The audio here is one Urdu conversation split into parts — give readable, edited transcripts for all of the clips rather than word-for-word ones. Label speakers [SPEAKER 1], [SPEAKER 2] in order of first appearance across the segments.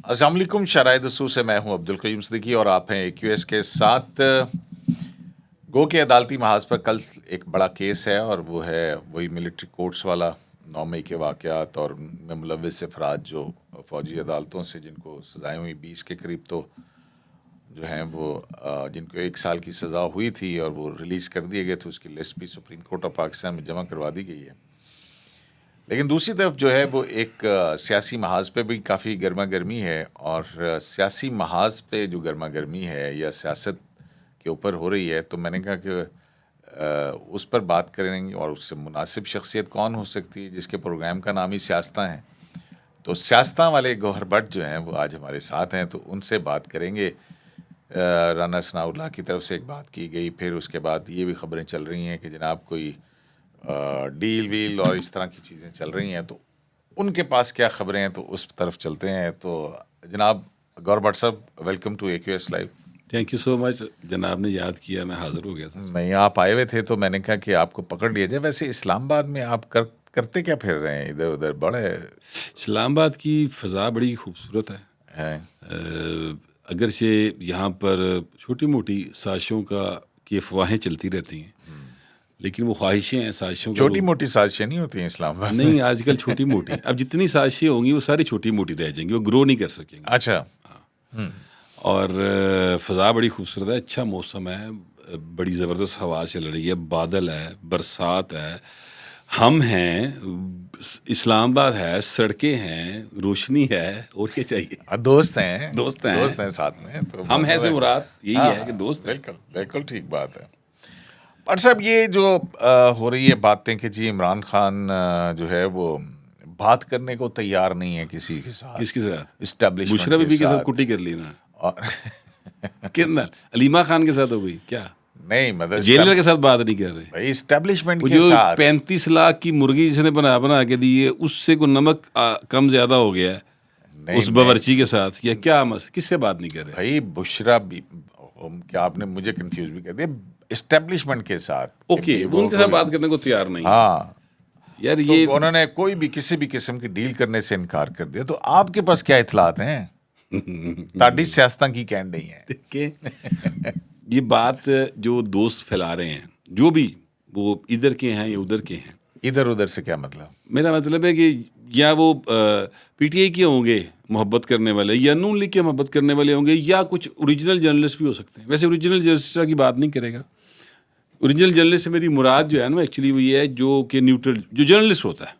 [SPEAKER 1] السلام علیکم. شرائع دستور سے میں ہوں عبدالقیوم صدیقی اور آپ ہیں AQS کے ساتھ. گو کے عدالتی محاذ پر کل ایک بڑا کیس ہے اور وہ ہے وہی ملٹری کورٹس والا 9 مئی کے واقعات اور میں ملوث افراد جو فوجی عدالتوں سے جن کو سزائیں ہوئی 20 کے قریب تو جو ہیں وہ جن کو 1 سال کی سزا ہوئی تھی اور وہ ریلیز کر دیے گئے تھے. اس کی لسٹ بھی سپریم کورٹ آف پاکستان میں جمع کروا دی گئی ہے. لیکن دوسری طرف جو ہے وہ ایک سیاسی محاذ پہ بھی کافی گرما گرمی ہے اور سیاسی محاذ پہ جو گرما گرمی ہے یا سیاست کے اوپر ہو رہی ہے تو میں نے کہا کہ اس پر بات کریں گے اور اس سے مناسب شخصیت کون ہو سکتی ہے جس کے پروگرام کا نام ہی سیاستاں ہیں. تو سیاستاں والے گوہر بٹ جو ہیں وہ آج ہمارے ساتھ ہیں تو ان سے بات کریں گے. رانا ثناء اللہ کی طرف سے ایک بات کی گئی, پھر اس کے بعد یہ بھی خبریں چل رہی ہیں کہ جناب کوئی ڈیل ویل اور اس طرح کی چیزیں چل رہی ہیں تو ان کے پاس کیا خبریں ہیں تو اس طرف چلتے ہیں. تو جناب گور بٹ صاحب welcome to AQS live.
[SPEAKER 2] Thank you so much. جناب نے یاد کیا, میں حاضر ہو گیا تھا.
[SPEAKER 1] نہیں, آپ آئے ہوئے تھے تو میں نے کہا کہ آپ کو پکڑ لیا جائے. ویسے اسلام آباد میں آپ کرتے کیا پھر رہے ہیں ادھر ادھر؟ بڑے
[SPEAKER 2] اسلام آباد کی فضا بڑی خوبصورت ہے. اگرچہ یہاں پر چھوٹی موٹی سازشوں کی افواہیں چلتی رہتی ہیں لیکن وہ خواہشیں ہیں سازشوں کا.
[SPEAKER 1] چھوٹی موٹی سازشیں نہیں ہوتی ہیں اسلام آباد
[SPEAKER 2] نہیں, آج کل چھوٹی موٹی. اب جتنی سازشیں ہوں گی وہ ساری چھوٹی موٹی رہ جائیں گی, وہ گرو نہیں کر سکیں گے.
[SPEAKER 1] اچھا.
[SPEAKER 2] اور فضا بڑی خوبصورت ہے, اچھا موسم ہے, بڑی زبردست ہوا چل رہی ہے, بادل ہے, برسات ہے, ہم ہیں, اسلام آباد ہے, سڑکیں ہیں, روشنی ہے, اور کیا چاہیے.
[SPEAKER 1] دوست ہیں
[SPEAKER 2] دوست ہیں
[SPEAKER 1] ساتھ میں. تو
[SPEAKER 2] ہم ہیں سے مراد یہی ہے کہ دوست ہیں.
[SPEAKER 1] بالکل ٹھیک بات ہے. اور صاحب یہ جو ہو رہی ہے باتیں کہ جی عمران خان جو ہے وہ بات کرنے کو تیار نہیں ہے کسی کے ساتھ.
[SPEAKER 2] کس کے ساتھ؟
[SPEAKER 1] اسٹیبلشمنٹ
[SPEAKER 2] بشرا بی بی کے ساتھ کٹی کر لی نا. کتنا علیمہ خان کے ساتھ ہو گئی کیا؟
[SPEAKER 1] نہیں مطلب
[SPEAKER 2] جیلر کے ساتھ بات نہیں کر رہے
[SPEAKER 1] بھائی, اسٹیبلشمنٹ
[SPEAKER 2] وہ
[SPEAKER 1] کے
[SPEAKER 2] جو
[SPEAKER 1] ساتھ
[SPEAKER 2] 35 لاکھ کی مرغی جس نے بنا کے دی ہے اس سے کوئی نمک کم زیادہ ہو گیا ہے اس باورچی کے ساتھ, یا کیا کس سے بات نہیں کر رہے
[SPEAKER 1] بھائی؟ بشرا کیا آپ نے مجھے کنفیوز بھی کر دیا. اسٹیبلشمنٹ کے ساتھ
[SPEAKER 2] اوکے, وہ ان کے ساتھ بات کرنے کو تیار نہیں.
[SPEAKER 1] ہاں
[SPEAKER 2] یار
[SPEAKER 1] تو
[SPEAKER 2] یہ
[SPEAKER 1] انہوں نے کوئی بھی کسی بھی قسم کی ڈیل کرنے سے انکار کر دیا. تو آپ کے پاس کیا اطلاعات ہیں؟ تاڑی سیاستاں کی کہن نہیں ہے
[SPEAKER 2] کہ یہ بات جو دوست پھیلا رہے ہیں جو بھی وہ ادھر کے ہیں یا ادھر کے ہیں.
[SPEAKER 1] ادھر ادھر سے کیا مطلب؟
[SPEAKER 2] میرا مطلب ہے کہ یا وہ PTI کے ہوں گے محبت کرنے والے, یا نون لیگ کے محبت کرنے والے ہوں گے, یا کچھ اوریجنل جرنلسٹ بھی ہو سکتے ہیں. ویسے اوریجنل جرنلسٹ کی بات نہیں کرے گا. اوریجنل جرنلسٹ سے میری مراد جو ہے نا ایکچولی وہ یہ ہے جو کہ نیوٹرل جو جرنلسٹ ہوتا ہے,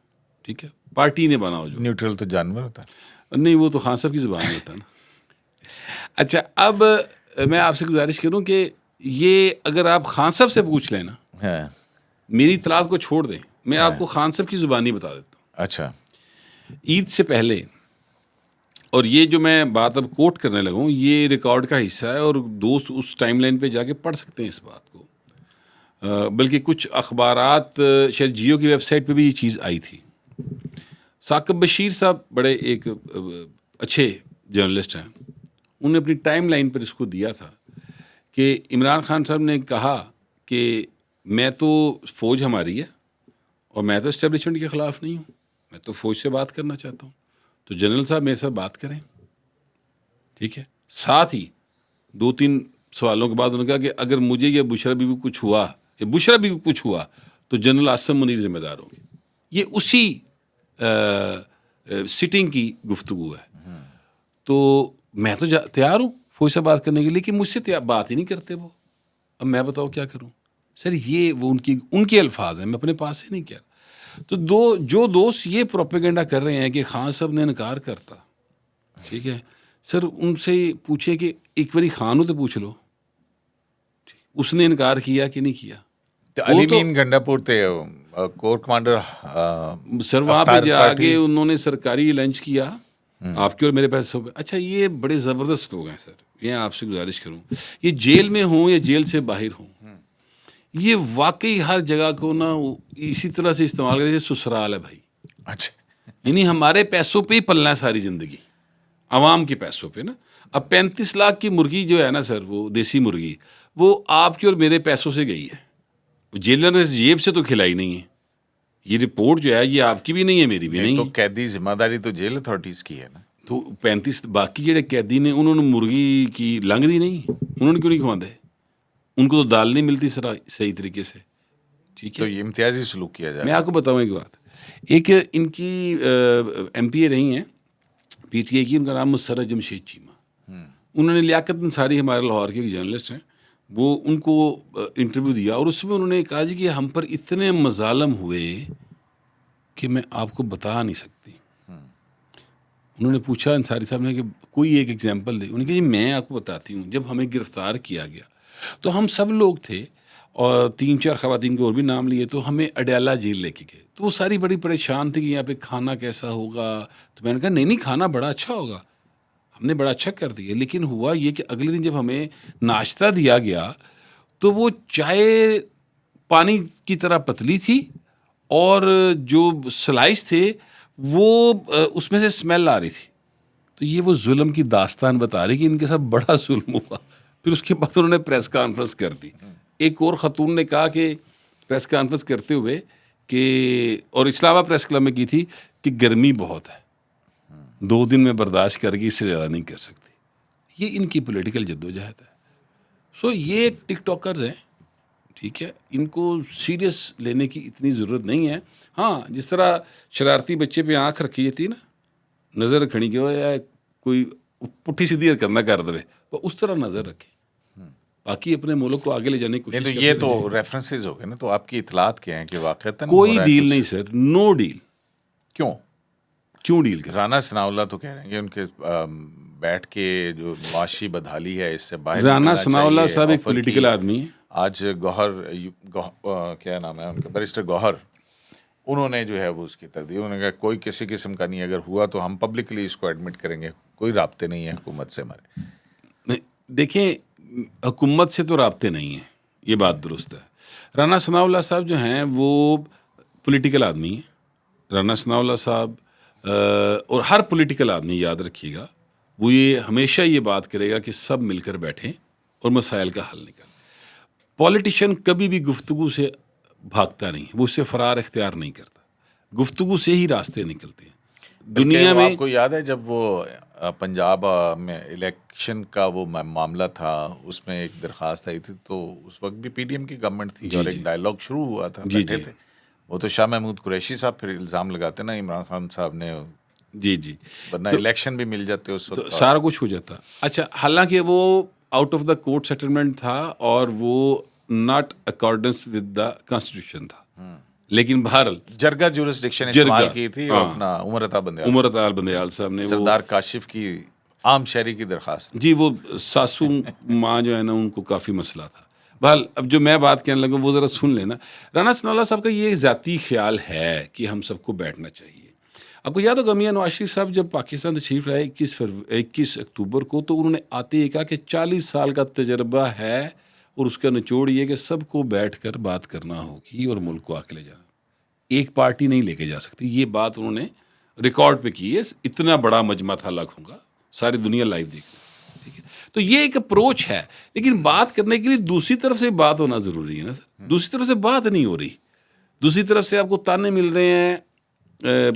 [SPEAKER 2] ٹھیک ہے, پارٹی نے بنا ہو جو.
[SPEAKER 1] نیوٹرل تو جانور ہوتا ہے.
[SPEAKER 2] نہیں, وہ تو خان صاحب کی زبان میں ہوتا ہے نا. اچھا, اب میں آپ سے گزارش کروں کہ یہ اگر آپ خان صاحب سے پوچھ لیں نا, میری اطلاعات کو چھوڑ دیں, میں آپ کو خان صاحب کی زبانی بتا دیتا ہوں.
[SPEAKER 1] اچھا.
[SPEAKER 2] عید سے پہلے, اور یہ جو میں بات اب کوٹ کرنے لگا ہوں یہ ریکارڈ کا حصہ ہے اور دوست اس ٹائم لائن پہ جا کے پڑھ سکتے ہیں اس بات کو. بلکہ کچھ اخبارات شاید جیو کی ویب سائٹ پہ بھی یہ چیز آئی تھی. ثاقب بشیر صاحب بڑے ایک اچھے جرنلسٹ ہیں, انہوں نے اپنی ٹائم لائن پر اس کو دیا تھا کہ عمران خان صاحب نے کہا کہ میں تو فوج ہماری ہے اور میں تو اسٹیبلشمنٹ کے خلاف نہیں ہوں, میں تو فوج سے بات کرنا چاہتا ہوں, تو جنرل صاحب میرے ساتھ بات کریں. ٹھیک ہے. ساتھ ہی 2-3 سوالوں کے بعد انہوں نے کہا کہ اگر مجھے یا بشرا بی بی کچھ ہوا یا بشرا بی بی کچھ ہوا تو جنرل عاصم منیر ذمہ دار ہوں گے. یہ اسی سٹنگ کی گفتگو ہے. تو میں تو تیار ہوں فوج سے بات کرنے کے لیے, کہ مجھ سے بات ہی نہیں کرتے وہ. اب میں بتاؤ کیا کروں سر؟ یہ وہ ان کے الفاظ ہیں, میں اپنے پاس سے نہیں کیا. تو جو دوست یہ پروپیگنڈا کر رہے ہیں کہ خان صاحب نے انکار کرتا, ٹھیک ہے, سر ان سے پوچھیں کہ ایک باری خان ہو تو پوچھ لو اس نے انکار کیا کہ نہیں کیا.
[SPEAKER 1] علی مین گنڈا پور تھے کور کمانڈر
[SPEAKER 2] سر, وہاں پہ جا کے انہوں نے سرکاری لنچ کیا آپ کے اور میرے پیسوں پہ. اچھا, یہ بڑے زبردست لوگ ہیں سر, یہ آپ سے گزارش کروں, یہ جیل میں ہوں یا جیل سے باہر ہوں, یہ واقعی ہر جگہ کو نا اسی طرح سے استعمال کرتے جیسے سسرال ہے بھائی.
[SPEAKER 1] اچھا,
[SPEAKER 2] یعنی ہمارے پیسوں پہ ہی پلنا ہے ساری زندگی, عوام کے پیسوں پہ نا. اب 35 لاکھ کی مرغی جو ہے نا سر, وہ دیسی مرغی, وہ آپ کے اور میرے پیسوں سے گئی ہے. جیلر نے جیب سے تو کھلائی نہیں ہے. یہ رپورٹ جو ہے یہ آپ کی بھی نہیں ہے, میری بھی نہیں.
[SPEAKER 1] تو قیدی ذمہ داری تو جیل اتھارٹیز کی ہے نا.
[SPEAKER 2] تو 35 باقی جڑے قیدی نے انہوں نے مرغی کی لنگ دی نہیں, انہوں نے کیوں نہیں کھواندے؟ ان کو تو دال نہیں ملتی سر صحیح طریقے سے. ٹھیک
[SPEAKER 1] تو
[SPEAKER 2] ہے,
[SPEAKER 1] یہ امتیازی سلوک کیا جائے.
[SPEAKER 2] میں آپ کو بتاؤں ایک بات. ایک ان کی ایم پی اے رہی ہیں پی ٹی اے کی, ان کا نام مسرت جمشید چیمہ. انہوں نے لیاقت انصاری ہمارے لاہور کے ایک جرنلسٹ ہیں, وہ ان کو انٹرویو دیا اور اس میں انہوں نے کہا جی کہ ہم پر اتنے مظالم ہوئے کہ میں آپ کو بتا نہیں سکتی. انہوں نے پوچھا انصاری صاحب نے کہ کوئی ایک ایگزامپل دے. انہوں نے کہا جی میں آپ کو بتاتی ہوں, جب ہمیں گرفتار کیا گیا تو ہم سب لوگ تھے اور 3-4 خواتین کے اور بھی نام لیے, تو ہمیں اڈیالہ جیل لے کے گئے. تو وہ ساری بڑی پریشان تھی کہ یہاں پہ کھانا کیسا ہوگا. تو میں نے کہا نہیں کھانا بڑا اچھا ہوگا, ہم نے بڑا اچھا کر دیا. لیکن ہوا یہ کہ اگلے دن جب ہمیں ناشتہ دیا گیا تو وہ چائے پانی کی طرح پتلی تھی اور جو سلائس تھے وہ اس میں سے اسمیل آ رہی تھی. تو یہ وہ ظلم کی داستان بتا رہی کہ ان کے ساتھ بڑا ظلم ہوا. پھر اس کے بعد انہوں نے پریس کانفرنس کر دی. ایک اور خاتون نے کہا کہ پریس کانفرنس کرتے ہوئے کہ, اور اسلام آباد پریس کلب میں کی تھی, کہ گرمی بہت ہے, 2 دن میں برداشت کر کے اس سے زیادہ نہیں کر سکتی. یہ ان کی پولیٹیکل جدوجہد ہے. سو یہ ٹک ٹاکرز ہیں, ٹھیک ہے, ان کو سیریس لینے کی اتنی ضرورت نہیں ہے. ہاں جس طرح شرارتی بچے پہ آنکھ رکھی جاتی ہے نا, نظر رکھنی کہ یا کوئی پٹھی سیدھی حرکت نہ کر دے, وہ اس طرح نظر رکھے. باقی اپنے ملک کو آگے لے جانے کی
[SPEAKER 1] نہیں
[SPEAKER 2] کوشش
[SPEAKER 1] تو یہ تو ریفرنسز ہو گئے نا, تو آپ کی اطلاعات کیا ہیں کہ واقعتاً
[SPEAKER 2] کوئی ڈیل نہیں سر, نو ڈیل. کیوں ڈیل کر
[SPEAKER 1] رانا ثناء اللہ تو کہہ رہے ہیں کہ ان کے بیٹھ کے جو معاشی بدحالی ہے اس سے باہر
[SPEAKER 2] رانا
[SPEAKER 1] نکلنا
[SPEAKER 2] ثناء اللہ
[SPEAKER 1] چاہیے.
[SPEAKER 2] صاحب ایک
[SPEAKER 1] آفر کی
[SPEAKER 2] پولیٹیکل آدمی ہے.
[SPEAKER 1] آج کیا نام ہے ان کا, بیرسٹر گوہر, انہوں نے جو ہے وہ اس کی تردید, انہوں نے کہا کوئی کسی قسم کا نہیں, اگر ہوا تو ہم پبلکلی اس کو ایڈمٹ کریں گے, کوئی رابطے نہیں ہے حکومت سے ہمارے.
[SPEAKER 2] دیکھیں حکومت سے تو رابطے نہیں ہیں, یہ بات درست ہے. رانا ثناء اللہ صاحب جو ہیں وہ پولیٹیکل آدمی ہیں. رانا ثناء اللہ صاحب اور ہر پولیٹیکل آدمی یاد رکھیے گا, وہ یہ ہمیشہ یہ بات کرے گا کہ سب مل کر بیٹھیں اور مسائل کا حل نکالیں. پولیٹیشین کبھی بھی گفتگو سے بھاگتا نہیں, وہ اس سے فرار اختیار نہیں کرتا, گفتگو سے ہی راستے نکلتے ہیں دنیا میں.
[SPEAKER 1] آپ کو یاد ہے جب وہ پنجاب میں الیکشن کا وہ معاملہ تھا, اس میں ایک درخواست آئی تھی, تو اس وقت بھی پی ڈی ایم کی گورنمنٹ تھی اور ایک ڈائلاگ شروع ہوا تھا, بیٹھے تھے. وہ تو شاہ محمود قریشی صاحب پھر الزام لگاتے نا عمران خان صاحب نے, ورنہ الیکشن بھی مل جاتے اس وقت,
[SPEAKER 2] سارا کچھ ہو جاتا. اچھا, حالانکہ وہ out of the court settlement تھا اور وہ not accordance with the constitution تھا, لیکن بہرحال
[SPEAKER 1] جرگہ جورسڈکشن استعمال کی تھی. اپنا عمر عطا
[SPEAKER 2] بندیال صاحب نے,
[SPEAKER 1] سردار کاشف کی عام شہری کی درخواست,
[SPEAKER 2] جی وہ ساسو ماں جو ہے نا ان کو کافی مسئلہ تھا. بہرحال اب جو میں بات کہنے لگا وہ ذرا سن لینا. رانا ثناء اللہ صاحب کا یہ ذاتی خیال ہے کہ ہم سب کو بیٹھنا چاہیے. آپ کو یاد ہوگا میاں نواز شریف صاحب جب پاکستان تشریف لائے 21 اکتوبر کو, تو انہوں نے آتے یہ کہا کہ 40 سال کا تجربہ ہے اور اس کا نچوڑ یہ کہ سب کو بیٹھ کر بات کرنا ہوگی اور ملک کو آگے لے جانا, ایک پارٹی نہیں لے کے جا سکتی. یہ بات انہوں نے ریکارڈ پہ کی ہے. اتنا بڑا مجمع تھا, لاکھوں کا, ساری دنیا لائیو دیکھ رہی, ٹھیک ہے. تو یہ ایک اپروچ ہے, لیکن بات کرنے کے لیے دوسری طرف سے بات ہونا ضروری ہے نا سر. دوسری طرف سے بات نہیں ہو رہی, دوسری طرف سے آپ کو تانے مل رہے ہیں.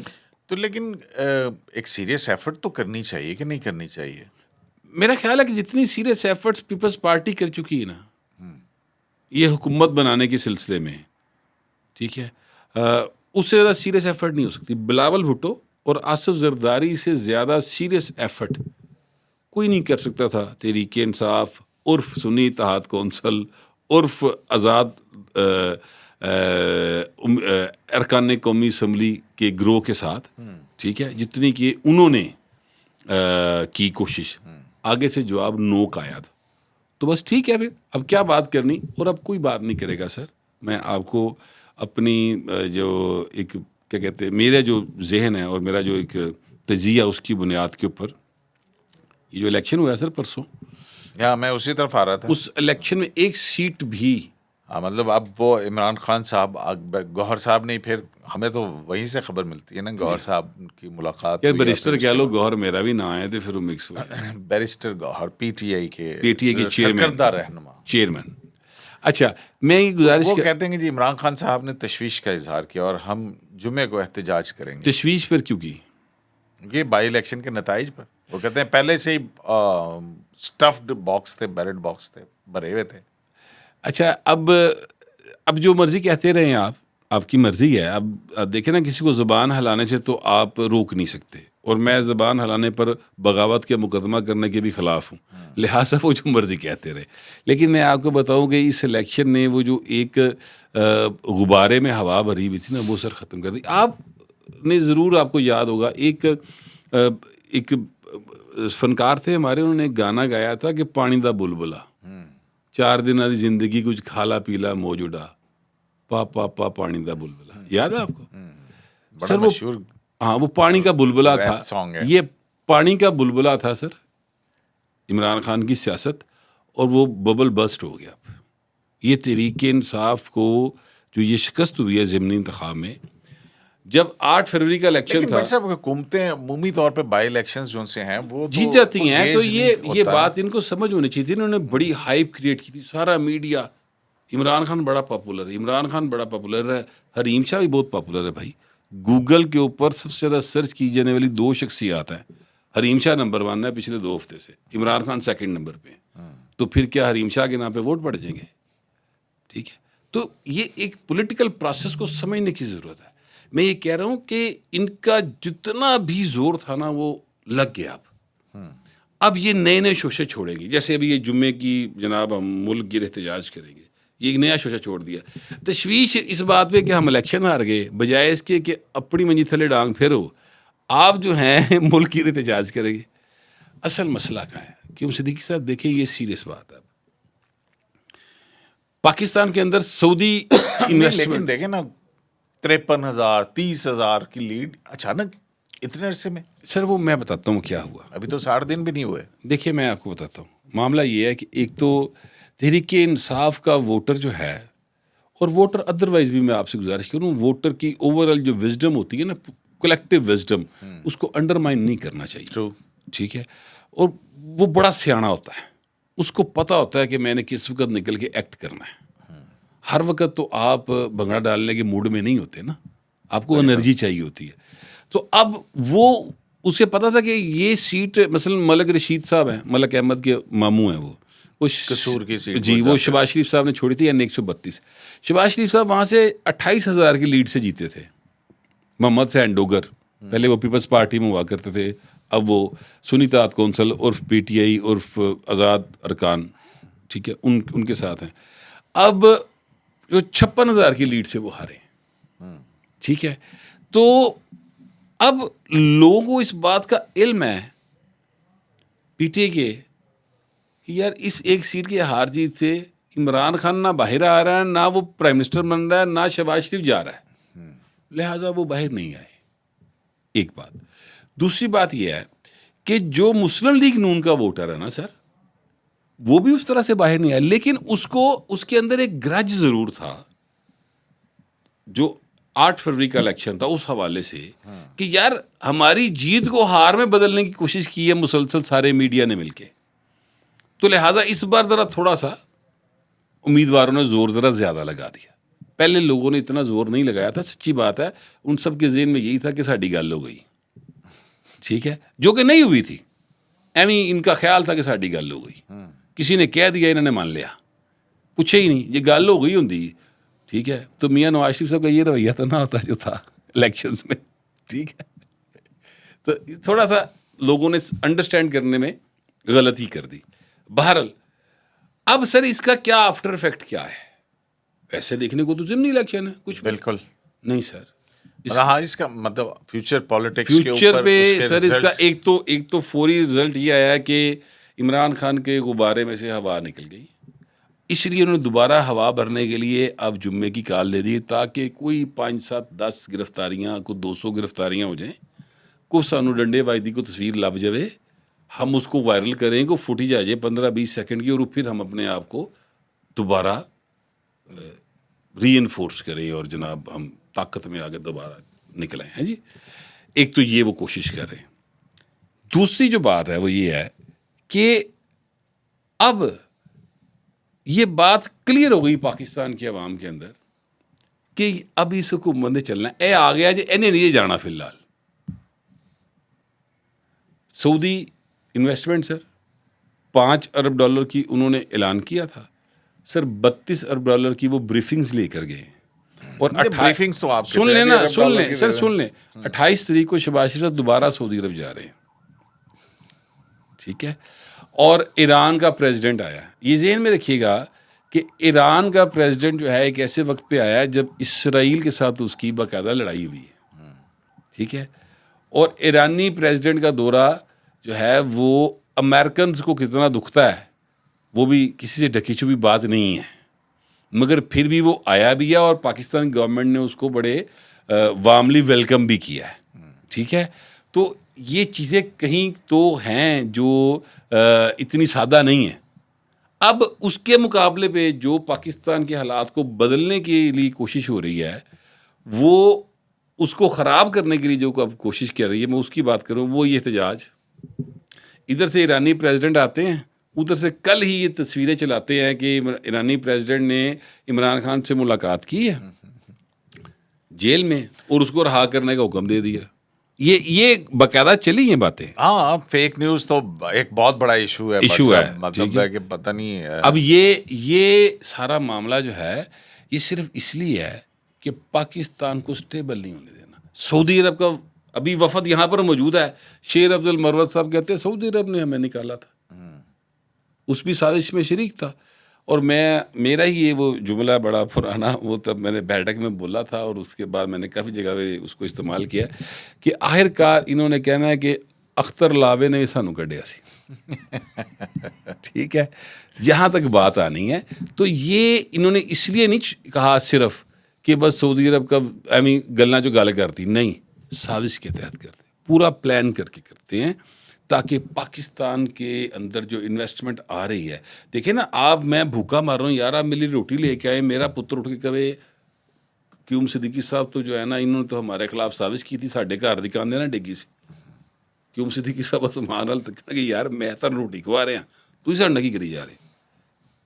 [SPEAKER 1] تو لیکن ایک سیریس ایفرٹ تو کرنی چاہیے کہ نہیں کرنی چاہیے؟
[SPEAKER 2] میرا خیال ہے کہ جتنی سیریس ایفرٹس پیپلز پارٹی کر چکی ہے نا یہ حکومت بنانے کے سلسلے میں, ٹھیک ہے, اس سے زیادہ سیریس ایفرٹ نہیں ہو سکتی. بلاول بھٹو اور آصف زرداری سے زیادہ سیریس ایفرٹ کوئی نہیں کر سکتا تھا تحریک انصاف عرف سنی اتحاد کونسل عرف آزاد ارکان قومی اسمبلی کے گروہ کے ساتھ, ٹھیک ہے, جتنی کہ انہوں نے کی کوشش. آگے سے جواب نو کا آیا تھا. تو بس ٹھیک ہے, پھر اب کیا بات کرنی, اور اب کوئی بات نہیں کرے گا سر. میں آپ کو اپنی جو ایک کیا کہتے ہیں میرا جو ذہن ہے اور میرا جو ایک تجزیہ اس کی بنیاد کے اوپر, یہ جو الیکشن ہوا ہے سر پرسوں,
[SPEAKER 1] میں اسی طرف آ رہا تھا.
[SPEAKER 2] اس الیکشن میں ایک سیٹ بھی,
[SPEAKER 1] مطلب اب وہ عمران خان صاحب گوہر صاحب نہیں, پھر ہمیں تو وہیں سے خبر ملتی ہے نا گوہر صاحب کی ملاقات.
[SPEAKER 2] یار بیرسٹر کہہ لو, گوہر میرا بھی نام ہے تو پھر وہ مکس ہوا.
[SPEAKER 1] Barrister Gauhar P T I کے
[SPEAKER 2] سرکردہ
[SPEAKER 1] رہنما
[SPEAKER 2] چیئرمین. اچھا, میں یہ گزارش
[SPEAKER 1] وہ کہتے ہیں کہ جی عمران خان صاحب نے تشویش کا اظہار کیا اور ہم جمعے کو احتجاج کریں گے.
[SPEAKER 2] تشویش پر کیوں کی؟
[SPEAKER 1] یہ بائی الیکشن کے نتائج پر وہ کہتے ہیں پہلے سے ہی اسٹفڈ باکس تھے، بیلٹ باکس تھے، بھرے ہوئے تھے.
[SPEAKER 2] اچھا اب جو مرضی کہتے رہیں آپ کی مرضی ہے. اب دیکھیں نا، کسی کو زبان ہلانے سے تو آپ روک نہیں سکتے، اور میں زبان ہلانے پر بغاوت کے مقدمہ کرنے کے بھی خلاف ہوں، لہٰذا وہ جو مرضی کہتے رہے. لیکن میں آپ کو بتاؤں کہ اس الیکشن نے وہ جو ایک غبارے میں ہوا بھری ہوئی تھی نا، وہ سر ختم کر دی. آپ نے ضرور، آپ کو یاد ہوگا، ایک فنکار تھے ہمارے، انہوں نے ایک گانا گایا تھا کہ پانی دا بلبلا 4 دن دی زندگی کچھ کھالا پیلا موجودا پا پا پا پانی دا بلبلا. یاد ہے آپ کو؟
[SPEAKER 1] بڑا
[SPEAKER 2] سر
[SPEAKER 1] مشہور
[SPEAKER 2] ہاں، وہ پانی کا بلبلا تھا.
[SPEAKER 1] ریپ سانگ ہے.
[SPEAKER 2] یہ پانی کا بلبلا تھا سر، عمران خان کی سیاست، اور وہ ببل بسٹ ہو گیا. یہ تحریک انصاف کو جو یہ شکست ہوئی ہے ضمنی انتخاب میں، جب 8 فروری کا الیکشن
[SPEAKER 1] لیکن
[SPEAKER 2] تھا،
[SPEAKER 1] بھائی صاحب حکومتیں عمومی طور پہ بائی الیکشنز جو سے ہیں وہ
[SPEAKER 2] جیت جاتی ہیں. تو
[SPEAKER 1] engage
[SPEAKER 2] یہ
[SPEAKER 1] نہیں ہوتا
[SPEAKER 2] بات ان کو سمجھ ہونی چاہیے تھی. انہوں نے بڑی ہائپ کریٹ کی تھی، سارا میڈیا عمران خان بڑا پاپولر ہے، عمران خان بڑا پاپولر ہے. حریم شاہ بھی بہت پاپولر ہے بھائی. گوگل کے اوپر سب سے زیادہ سرچ کی جانے والی 2 شخصیات ہیں. حریم شاہ نمبر 1 ہے پچھلے 2 ہفتے سے، عمران خان 2nd نمبر پہ. تو پھر کیا حریم شاہ کے نام پہ ووٹ پڑ جائیں گے؟ ٹھیک ہے. تو یہ ایک پولیٹیکل پروسیس کو سمجھنے کی ضرورت ہے. میں یہ کہہ رہا ہوں کہ ان کا جتنا بھی زور تھا نا، وہ لگ گیا. اب یہ نئے شوشے چھوڑیں گے. جیسے ابھی یہ جمعے کی جناب ہم ملک گیر احتجاج کریں گے، یہ ایک نیا شوشہ چھوڑ دیا. تشویش اس بات پہ کہ ہم الیکشن ہار گئے، بجائے اس کے کہ اپنی منجی تھلے ڈانگ پھیرو، آپ جو ہیں ملک گیر احتجاج کریں گے. اصل مسئلہ کہاں ہے؟ کیوں صدیقی صاحب دیکھیں، یہ سیریس بات ہے. پاکستان کے اندر سعودی
[SPEAKER 1] لیکن
[SPEAKER 2] انویسٹمنٹ،
[SPEAKER 1] دیکھیں نا، 53,000 30,000 کی لیڈ اچانک اتنے عرصے میں.
[SPEAKER 2] سر وہ میں بتاتا ہوں کیا ہوا.
[SPEAKER 1] ابھی تو 60 دن بھی نہیں ہوئے.
[SPEAKER 2] دیکھیے میں آپ کو بتاتا ہوں. معاملہ یہ ہے کہ ایک تو تحریک انصاف کا ووٹر جو ہے، اور ووٹر ادروائز بھی میں آپ سے گزارش کروں، ووٹر کی اوور آل جو وزڈم ہوتی ہے نا، کلیکٹیو وزڈم، اس کو انڈرمائن نہیں کرنا چاہیے.
[SPEAKER 1] True.
[SPEAKER 2] ٹھیک ہے. اور وہ بڑا سیاڑا ہوتا ہے، اس کو پتہ ہوتا ہے کہ میں نے کس وقت نکل کے ایکٹ کرنا ہے. ہر وقت تو آپ بھنگڑا ڈالنے کے موڈ میں نہیں ہوتے نا، آپ کو انرجی چاہیے ہوتی ہے. تو اب وہ اسے پتا تھا کہ یہ سیٹ مثلا ملک رشید صاحب ہیں، ملک احمد کے ماموں ہیں، وہ
[SPEAKER 1] قصور کی سیٹ
[SPEAKER 2] جی، وہ شہباز شریف صاحب نے چھوڑی تھی N132. شہباز شریف صاحب وہاں سے 28,000 کی لیڈ سے جیتے تھے. محمد حسین ڈوگر پہلے وہ پیپلز پارٹی میں ہوا کرتے تھے، اب وہ سنی اتحاد کونسل عرف PTI عرف آزاد ارکان، ٹھیک ہے، ان کے ساتھ ہیں. اب جو 56,000 کی لیڈ سے وہ ہارے. ٹھیک ہے. تو اب لوگوں کو اس بات کا علم ہے PTI کے کہ یار اس ایک سیٹ کی ہار جیت سے عمران خان نہ باہر آ رہا ہے، نہ وہ پرائم منسٹر بن رہا ہے، نہ شہباز شریف جا رہا ہے، لہٰذا وہ باہر نہیں آئے. ایک بات. دوسری بات یہ ہے کہ جو مسلم لیگ نون کا ووٹر ہے نا سر، وہ بھی اس طرح سے باہر نہیں آیا. لیکن اس کے اندر ایک گرج ضرور تھا، جو 8 فروری کا الیکشن تھا اس حوالے سے، کہ یار ہماری جیت کو ہار میں بدلنے کی کوشش کی ہے مسلسل سارے میڈیا نے مل کے. تو لہٰذا اس بار ذرا تھوڑا سا امیدواروں نے زور ذرا زیادہ لگا دیا. پہلے لوگوں نے اتنا زور نہیں لگایا تھا. سچی بات ہے، ان سب کے ذہن میں یہی تھا کہ ساڈی گل ہو گئی. ٹھیک ہے، جو کہ نہیں ہوئی تھی. ایویں ان کا خیال تھا کہ ساڈی گل ہو گئی. کسی نے کہہ دیا، انہوں نے مان لیا، پوچھے ہی نہیں، یہ گل ہو گئی ہوندی. ٹھیک ہے. تو میاں نواز شریف صاحب کا یہ رویہ تو نہ ہوتا جو تھا الیکشنز میں. ٹھیک ہے. تو تھوڑا سا لوگوں نے انڈرسٹینڈ کرنے میں غلطی کر دی. بہرحال اب سر اس کا کیا آفٹر افیکٹ کیا ہے؟ ایسے دیکھنے کو تو ضمنی الیکشن ہے، کچھ
[SPEAKER 1] بالکل
[SPEAKER 2] نہیں سر.
[SPEAKER 1] ہاں، اس کا مطلب فیوچر پالیٹکس کے
[SPEAKER 2] فیوچر
[SPEAKER 1] اوپر
[SPEAKER 2] پہ سر اس کا ایک تو فوری رزلٹ یہ آیا کہ عمران خان کے غبارے میں سے ہوا نکل گئی. اس لیے انہوں نے دوبارہ ہوا بھرنے کے لیے اب جمعے کی کال دے دی، تاکہ کوئی 5 7 10 گرفتاریاں، کوئی 200 گرفتاریاں ہو جائیں، کو سانو ڈنڈے وائدی کو تصویر لب جائے، ہم اس کو وائرل کریں، کو فوٹیج آ جائے 15-20 سیکنڈ کی، اور پھر ہم اپنے آپ کو دوبارہ ری انفورس کریں اور جناب ہم طاقت میں آگے دوبارہ نکلیں ہیں جی. ایک تو یہ وہ کوشش کر رہے ہیں. دوسری جو بات ہے وہ یہ ہے کہ اب یہ بات کلیئر ہو گئی پاکستان کی عوام کے اندر کہ اب اس حکومت نے چلنا ہے. اے آ گیا جی، انہیں نہیں جانا فی الحال. سعودی انویسٹمنٹ سر $5 ارب کی انہوں نے اعلان کیا تھا سر، $32 ارب کی وہ بریفنگز لے کر گئے. اور
[SPEAKER 1] briefings تو آپ کے
[SPEAKER 2] سن
[SPEAKER 1] تھے
[SPEAKER 2] لیں
[SPEAKER 1] بھی
[SPEAKER 2] نا،
[SPEAKER 1] ارب
[SPEAKER 2] سن
[SPEAKER 1] ڈالر
[SPEAKER 2] لیں
[SPEAKER 1] کی
[SPEAKER 2] سر،
[SPEAKER 1] دے
[SPEAKER 2] سن لیں. 28 تاریخ کو شہباز شریف دوبارہ سعودی عرب جا رہے ہیں، ٹھیک ہے. اور ایران کا پریزیڈنٹ آیا. یہ ذہن میں رکھیے گا کہ ایران کا پریزیڈنٹ جو ہے ایک ایسے وقت پہ آیا جب اسرائیل کے ساتھ اس کی باقاعدہ لڑائی ہوئی ہے، ٹھیک ہے. اور ایرانی پریزیڈنٹ کا دورہ جو ہے وہ امریکنز کو کتنا دکھتا ہے وہ بھی کسی سے ڈھکی چھپی بات نہیں ہے، مگر پھر بھی وہ آیا بھی ہے اور پاکستان گورنمنٹ نے اس کو بڑے وارملی ویلکم بھی کیا ہے، ٹھیک ہے. تو یہ چیزیں کہیں تو ہیں جو اتنی سادہ نہیں ہیں. اب اس کے مقابلے پہ جو پاکستان کے حالات کو بدلنے کے لیے کوشش ہو رہی ہے، وہ اس کو خراب کرنے کے لیے جو اب کوشش کر رہی ہے، میں اس کی بات کروں، وہ یہ احتجاج. ادھر سے ایرانی پریزیڈنٹ آتے ہیں، ادھر سے کل ہی یہ تصویریں چلاتے ہیں کہ ایرانی پریزیڈنٹ نے عمران خان سے ملاقات کی ہے جیل میں اور اس کو رہا کرنے کا حکم دے دیا. یہ باقاعدہ چلی ہیں باتیں.
[SPEAKER 1] ہاں، فیک نیوز تو ایک بہت بڑا ایشو ہے.
[SPEAKER 2] ایشو ہے،
[SPEAKER 1] مطلب ہے کہ پتہ نہیں ہے.
[SPEAKER 2] اب یہ سارا معاملہ جو ہے یہ صرف اس لیے ہے کہ پاکستان کو سٹیبل نہیں ہونے دینا. سعودی عرب کا ابھی وفد یہاں پر موجود ہے. شیر افضل مروت صاحب کہتے ہیں سعودی عرب نے ہمیں نکالا تھا، اس بھی سازش میں شریک تھا. اور میرا ہی یہ وہ جملہ بڑا پرانا، وہ تب میں نے بیٹھک میں بولا تھا اور اس کے بعد میں نے کافی جگہ پہ اس کو استعمال کیا کہ آخر کار انہوں نے کہنا ہے کہ اختر لاوے نے سانو کڈیا سی. ٹھیک ہے، جہاں تک بات آنی ہے تو یہ انہوں نے اس لیے نہیں کہا صرف کہ بس سعودی عرب کا گلنا جو گال کرتی، نہیں، سازش کے تحت کرتے، پورا پلان کر کے کرتے ہیں تاکہ پاکستان کے اندر جو انویسٹمنٹ آ رہی ہے. دیکھیں نا، آپ میں بھوکا مار رہا ہوں یار، آپ میری روٹی لے کے آئے، میرا پتر اٹھ کے کہے کیوم صدیقی صاحب تو جو ہے نا انہوں نے تو ہمارے خلاف سازش کی تھی، ساڈے گھر دی کاندے نا ڈگی سی. کیوم صدیقی صاحب اسمان وال تکنا کہ یار میں تو روٹی کھوا رہا، تو ہی ساڈا کی کری جا رہے.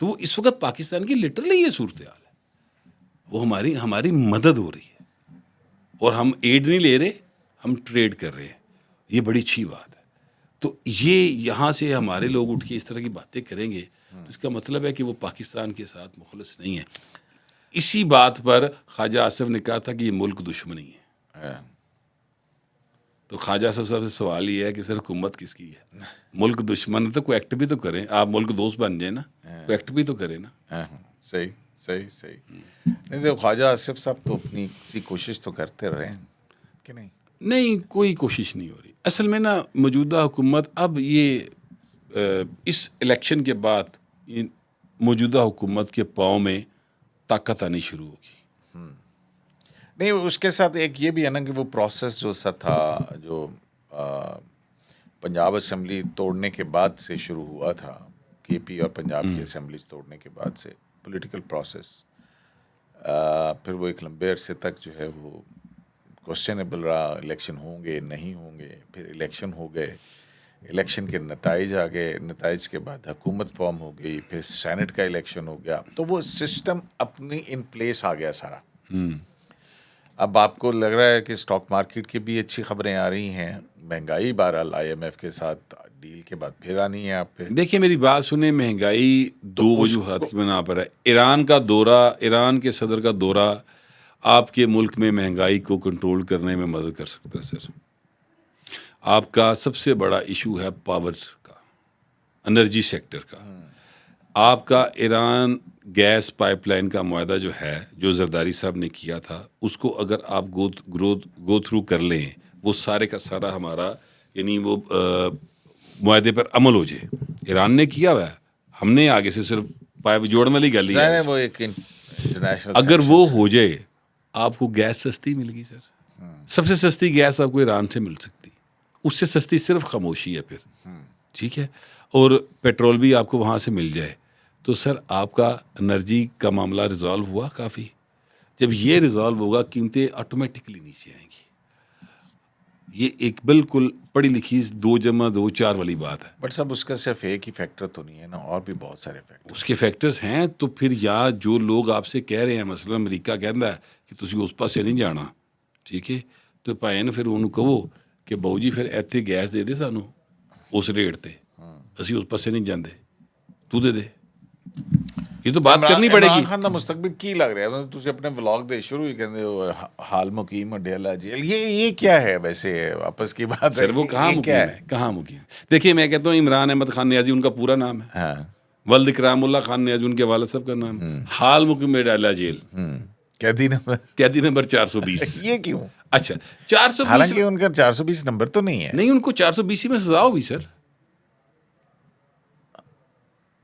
[SPEAKER 2] تو اس وقت پاکستان کی لٹرلی یہ صورتحال ہے، وہ ہماری مدد ہو رہی ہے اور ہم ایڈ نہیں لے رہے، ہم ٹریڈ کر رہے ہیں. یہ بڑی اچھی بات ہے. تو یہ یہاں سے ہمارے لوگ اٹھ کے اس طرح کی باتیں کریں گے تو اس کا مطلب ہے کہ وہ پاکستان کے ساتھ مخلص نہیں ہے. اسی بات پر خواجہ آصف نے کہا تھا کہ یہ ملک دشمنی ہے. تو خواجہ آصف صاحب سے سوال یہ ہے کہ سر حکومت کس کی ہے؟ ملک دشمن ہے تو کوئی ایکٹ بھی تو کریں، آپ ملک دوست بن جائیں نا، کوئی ایکٹ بھی تو کریں نا.
[SPEAKER 1] صحیح. نہیں تو خواجہ آصف صاحب تو اپنی کسی کوشش تو کرتے رہے ہیں کہ نہیں،
[SPEAKER 2] کوئی کوشش نہیں ہو رہی. اصل میں نا موجودہ حکومت اب یہ اس الیکشن کے بعد موجودہ حکومت کے پاؤں میں طاقت آنی شروع ہوگی.
[SPEAKER 1] نہیں، اس کے ساتھ ایک یہ بھی ہے نا کہ وہ پروسیس جو سا تھا، جو پنجاب اسمبلی توڑنے کے بعد سے شروع ہوا تھا، کے پی اور پنجاب کی اسمبلیز توڑنے کے بعد سے پولیٹیکل پروسیس، پھر وہ ایک لمبے عرصے تک جو ہے وہ کوسچنیبل رہا، الیکشن ہوں گے نہیں ہوں گے، پھر الیکشن ہو گئے، الیکشن کے نتائج آ گئے، نتائج کے بعد حکومت فارم ہو گئی، پھر سینٹ کا الیکشن ہو گیا، تو وہ سسٹم اپنی ان پلیس آ گیا سارا. اب آپ کو لگ رہا ہے کہ اسٹاک مارکیٹ کی بھی اچھی خبریں آ رہی ہیں، مہنگائی بہرحال آئی ایم ایف کے ساتھ ڈیل کے بعد پھر آنی ہے آپ پہ.
[SPEAKER 2] دیکھیں میری بات سنیں، مہنگائی دو وجوہات کی بنا پر ہے. ایران کا دورہ، ایران کے صدر کا دورہ آپ کے ملک میں مہنگائی کو کنٹرول کرنے میں مدد کر سکتا ہے. سر آپ کا سب سے بڑا ایشو ہے پاور کا، انرجی سیکٹر کا. آپ کا ایران گیس پائپ لائن کا معاہدہ جو ہے، جو زرداری صاحب نے کیا تھا، اس کو اگر آپ گو تھرو کر لیں، وہ سارے کا سارا ہمارا یعنی وہ معاہدے پر عمل ہو جائے. ایران نے کیا ہوا ہے، ہم نے آگے سے صرف پائپ جوڑنے والی گل ہی ہے.
[SPEAKER 1] وہ ایک انٹرنیشنل
[SPEAKER 2] اگر وہ ہو جائے آپ کو گیس سستی مل گئی. سر سب سے سستی گیس آپ کو ایران سے مل سکتی، اس سے سستی صرف خاموشی ہے پھر، ٹھیک ہے. اور پیٹرول بھی آپ کو وہاں سے مل جائے تو سر آپ کا انرجی کا معاملہ ریزالو ہوا کافی. جب یہ ریزالو ہوگا قیمتیں آٹومیٹکلی نیچے آئیں گی. یہ ایک بالکل پڑھی لکھی 2+2=4 والی بات ہے.
[SPEAKER 1] بٹ سب اس کا صرف ایک ہی فیکٹر تو نہیں ہے نا، اور بھی بہت سارے فیکٹر
[SPEAKER 2] اس کے فیکٹرز ہیں. تو پھر یا جو لوگ آپ سے کہہ رہے ہیں، مثلا امریکہ کہتا ہے کہ تسی اس پاسے نہیں جانا، ٹھیک ہے، تو پائے نا پھر انہوں کہو کہ بہو جی پھر ایتھے گیس دے دے سانو، اس ریٹ تے اسی اس پاسے نہیں جاندے تو دے دے یہ تو بات کرنی پڑے گی
[SPEAKER 1] عمران خان دا مستقبل کی لگ رہا ہے تسی اپنے ولاگ دے شروع ہی کہندے ہو حال مقیم ڈیلا جیل یہ کیا ہے ویسے واپس کی بات ہے
[SPEAKER 2] سر وہ کہاں مقیم ہے کہاں مقیم دیکھیے میں کہتا ہوں عمران احمد خان نیازی ان کا پورا نام ہے
[SPEAKER 1] ہاں
[SPEAKER 2] ولد اکرام اللہ خان نیازی ان کے والد صاحب کا نام ہے حال مقیم ڈیلا جیل
[SPEAKER 1] قیدی نمبر
[SPEAKER 2] قیدی نمبر 420
[SPEAKER 1] یہ کیوں
[SPEAKER 2] اچھا 420
[SPEAKER 1] حالانکہ ان کا 420 نمبر تو نہیں ہے
[SPEAKER 2] نہیں ان کو 420 میں سزا ہوئی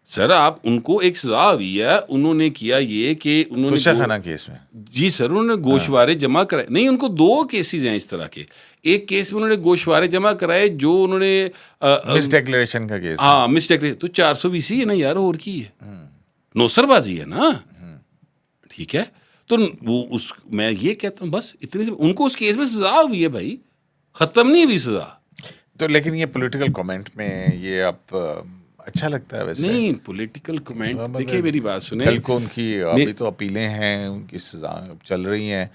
[SPEAKER 2] سر آپ ان کو ایک سزا ہوئی ہے انہوں نے کیا یہ کہ انہوں
[SPEAKER 1] توشہ
[SPEAKER 2] نے
[SPEAKER 1] خانہ کیس میں
[SPEAKER 2] جی سر انہوں نے گوشوارے جمع کرائے نہیں ان کو 2 کیسز ہیں اس طرح کے ایک کیس میں انہوں نے گوشوارے جمع کرائے جو انہوں نے
[SPEAKER 1] مس ڈیکلیریشن کا کیس
[SPEAKER 2] ہاں مسٹیک تو 420 ہے نا یار اور کی ہے نوسر بازی ہے نا ٹھیک ہے تو وہ اس میں یہ کہتا ہوں بس اتنی ان کو اس کیس میں سزا ہوئی ہے بھائی ختم نہیں ہوئی سزا
[SPEAKER 1] تو لیکن یہ پولیٹیکل کامنٹ میں یہ آپ اچھا لگتا ہے ویسے
[SPEAKER 2] نہیں پولیٹیکل کمنٹ دیکھیے میری بات سنیں
[SPEAKER 1] کل کو ان کی ابھی تو اپیلیں ہیں ان کی سزا چل رہی ہیں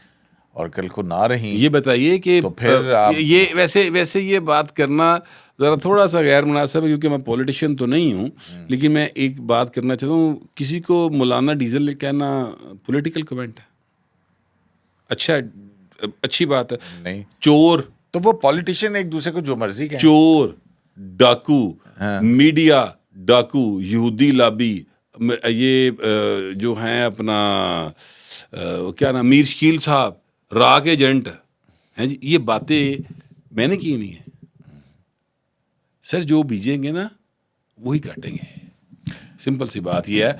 [SPEAKER 1] اور کل کو نہ رہی
[SPEAKER 2] یہ بتائیے کہ
[SPEAKER 1] تو پھر
[SPEAKER 2] یہ ویسے یہ بات کرنا ذرا تھوڑا سا غیر مناسب ہے کیونکہ میں پولیٹیشین تو نہیں ہوں لیکن میں ایک بات کرنا چاہتا ہوں کسی کو مولانا ڈیزل کہنا پولیٹیکل کمنٹ ہے اچھا اچھی بات ہے
[SPEAKER 1] نہیں
[SPEAKER 2] چور
[SPEAKER 1] تو وہ پولیٹیشین ایک دوسرے کو جو مرضی کہیں
[SPEAKER 2] چور ڈاکو میڈیا ڈاکو یہودی لابی یہ جو ہیں اپنا کیا نام میر شکیل صاحب راگ ایجنٹ ہیں جی یہ باتیں میں نے کی نہیں ہیں سر جو بیجیں گے نا وہی کاٹیں گے سمپل سی بات یہ ہے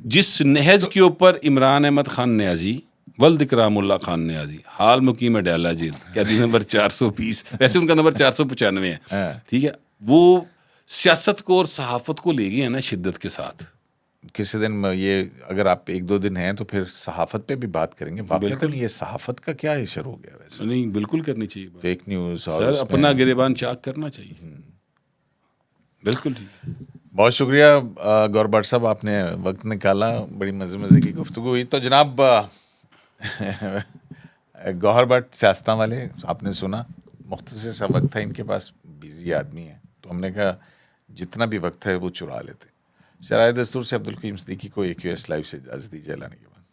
[SPEAKER 2] جس نہج کے اوپر عمران احمد خان نیازی ولد اکرام اللہ خان نیازی حال مقیم ڈیلا جیل قیدی نمبر 420 ویسے ان کا نمبر 495 ہے ٹھیک ہے وہ سیاست کو اور صحافت کو لے گئے ہیں نا شدت کے ساتھ
[SPEAKER 1] کسی دن یہ اگر آپ 1-2 دن ہیں تو پھر صحافت پہ بھی بات کریں گے بالکل یہ صحافت کا کیا اشر ہو گیا ویسے
[SPEAKER 2] نہیں بالکل کرنی چاہیے
[SPEAKER 1] فیک نیوز اور
[SPEAKER 2] سر اپنا گریبان چاک کرنا چاہیے بالکل ٹھیک ہے
[SPEAKER 1] بہت شکریہ گور بٹ صاحب آپ نے وقت نکالا بڑی مزے کی گفتگو ہوئی تو جناب گوہر بٹ سیاستہ والے آپ نے سنا مختصر سا وقت تھا ان کے پاس بیزی آدمی ہے تو ہم نے کہا جتنا بھی وقت ہے وہ چرا لیتے شرائع دستور سے عبدالقیوم صدیقی کو AQS لائیو سے اجازت دیجیے لانے کے بعد